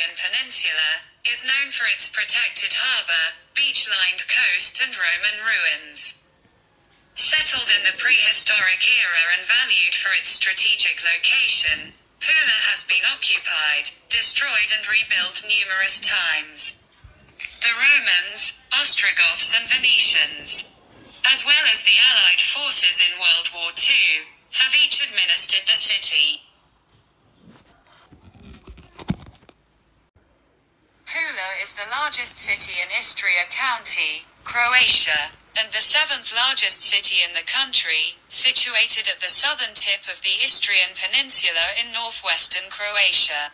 Istrian Peninsula, is known for its protected harbour, beach-lined coast and Roman ruins. Settled in the prehistoric era and valued for its strategic location, Pula has been occupied, destroyed and rebuilt numerous times. The Romans, Ostrogoths and Venetians, as well as the Allied forces in World War II, have each administered the city. Pula is the largest city in Istrian County, Croatia, and the seventh largest city in the country, situated at the southern tip of the Istrian Peninsula in northwestern Croatia.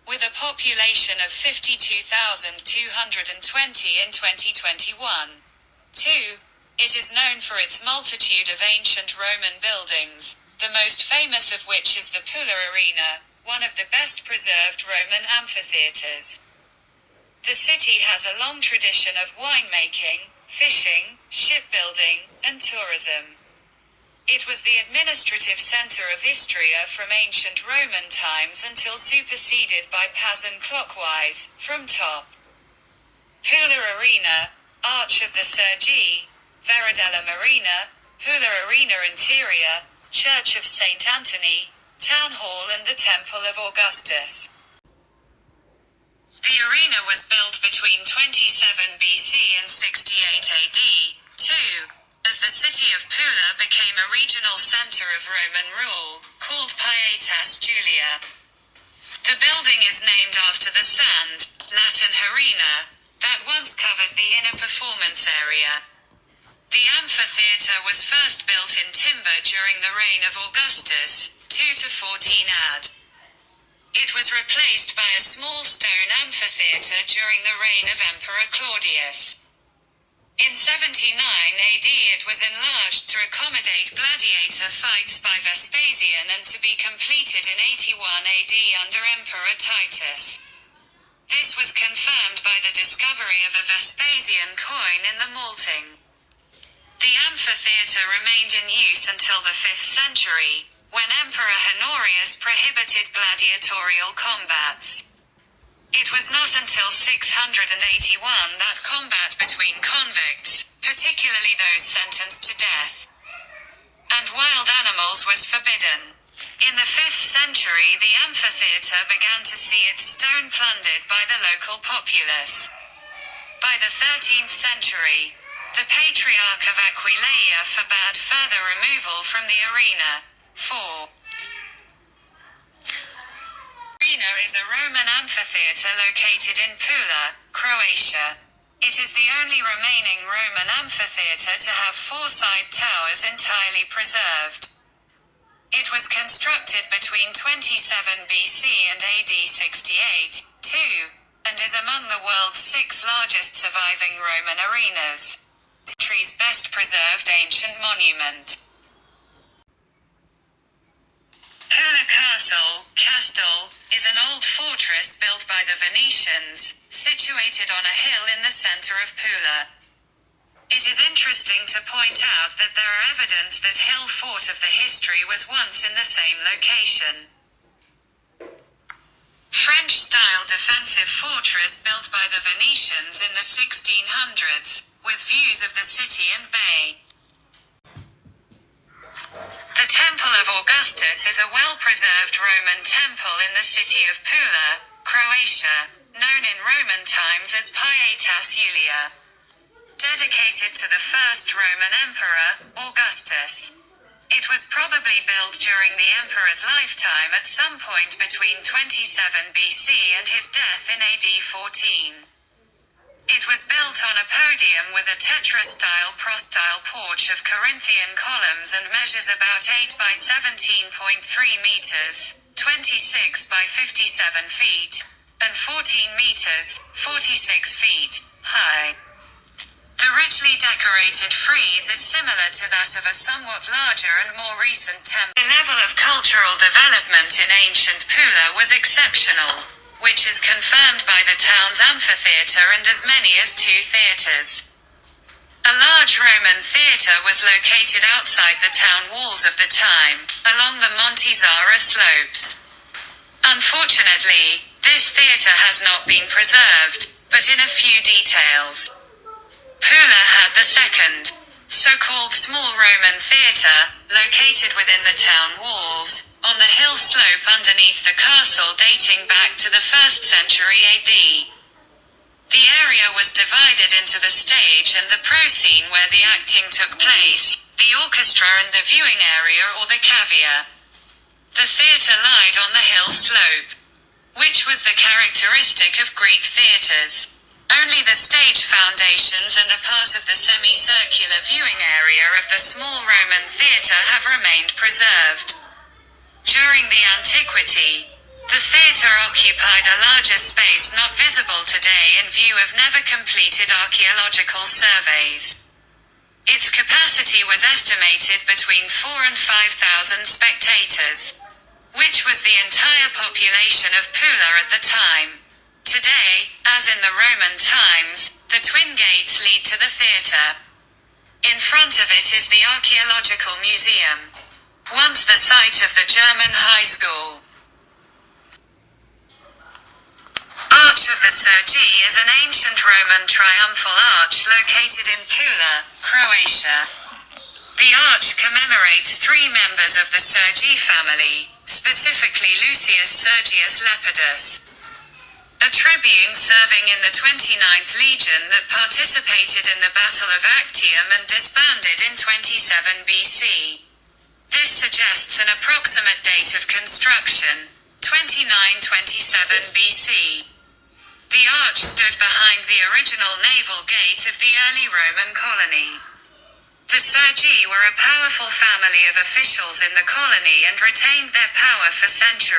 With a population of 52,220 in 2021. 2. It is known for its multitude of ancient Roman buildings, the most famous of which is the Pula Arena, one of the best preserved Roman amphitheaters. The city has a long tradition of winemaking, fishing, shipbuilding, and tourism. It was the administrative center of Istria from ancient Roman times until superseded by Pazin clockwise, from top. Pula Arena, Arch of the Sergi, Veridella Marina, Pula Arena Interior, Church of St. Anthony, Town Hall and the Temple of Augustus. The arena was built between 27 BC and 68 AD, 2, as the city of Pula became a regional center of Roman rule, called Pietas Julia. The building is named after the sand, Latin harina, that once covered the inner performance area. The amphitheater was first built in timber during the reign of Augustus, 2 to 14 AD. It was replaced by a small stone amphitheater during the reign of Emperor Claudius. In 79 AD it was enlarged to accommodate gladiator fights by Vespasian and to be completed in 81 AD under Emperor Titus. This was confirmed by the discovery of a Vespasian coin in the Malting. The amphitheater remained in use until the 5th century, when Emperor Honorius prohibited gladiatorial combats. It was not until 681 that combat between convicts, particularly those sentenced to death, and wild animals was forbidden. In the 5th century the amphitheater began to see its stone plundered by the local populace. By the 13th century, the Patriarch of Aquileia forbade further removal from the arena. 4. Arena is a Roman amphitheater located in Pula, Croatia. It is the only remaining Roman amphitheater to have 4 side towers entirely preserved. It was constructed between 27 BC and AD 68, 2, and is among the world's 6 largest surviving Roman arenas. Country's best preserved ancient monument. Pula Castle, is an old fortress built by the Venetians, situated on a hill in the center of Pula. It is interesting to point out that there are evidence that hill fort of the history was once in the same location. French-style defensive fortress built by the Venetians in the 1600s, with views of the city and bay. The Temple of Augustus is a well-preserved Roman temple in the city of Pula, Croatia, known in Roman times as Pietas Julia. Dedicated to the first Roman emperor, Augustus. It was probably built during the emperor's lifetime at some point between 27 BC and his death in AD 14. It was built on a podium with a tetra-style prostyle porch of Corinthian columns and measures about 8 by 17.3 meters, 26 by 57 feet, and 14 meters, 46 feet, high. The richly decorated frieze is similar to that of a somewhat larger and more recent temple. The level of cultural development in ancient Pula was exceptional, which is confirmed by the town's amphitheater and as many as 2 theaters. A large Roman theater was located outside the town walls of the time, along the Monte Zara slopes. Unfortunately, This theatre has not been preserved, but in a few details. Pula had the second, so-called small Roman theatre, located within the town walls, on the hill slope underneath the castle dating back to the 1st century AD. The area was divided into the stage and the proscene where the acting took place, the orchestra and the viewing area or the cavea. The theatre lied on the hill slope, which was the characteristic of Greek theatres. Only the stage foundations and a part of the semicircular viewing area of the small Roman theatre have remained preserved. During the antiquity, the theatre occupied a larger space not visible today in view of never completed archaeological surveys. Its capacity was estimated between 4,000 and 5,000 spectators, which was the entire population of Pula at the time. Today, as in the Roman times, the twin gates lead to the theatre. In front of it is the archaeological museum, once the site of the German high school. Arch of the Sergi is an ancient Roman triumphal arch located in Pula, Croatia. The arch commemorates 3 members of the Sergi family, specifically Lucius Sergius Lepidus, a tribune serving in the 29th Legion that participated in the Battle of Actium and disbanded in 27 BC. This suggests an approximate date of construction, 2927 BC. The arch stood behind the original naval gate of the early Roman colony. The Sergi were a powerful family of officials in the colony and retained their power for centuries.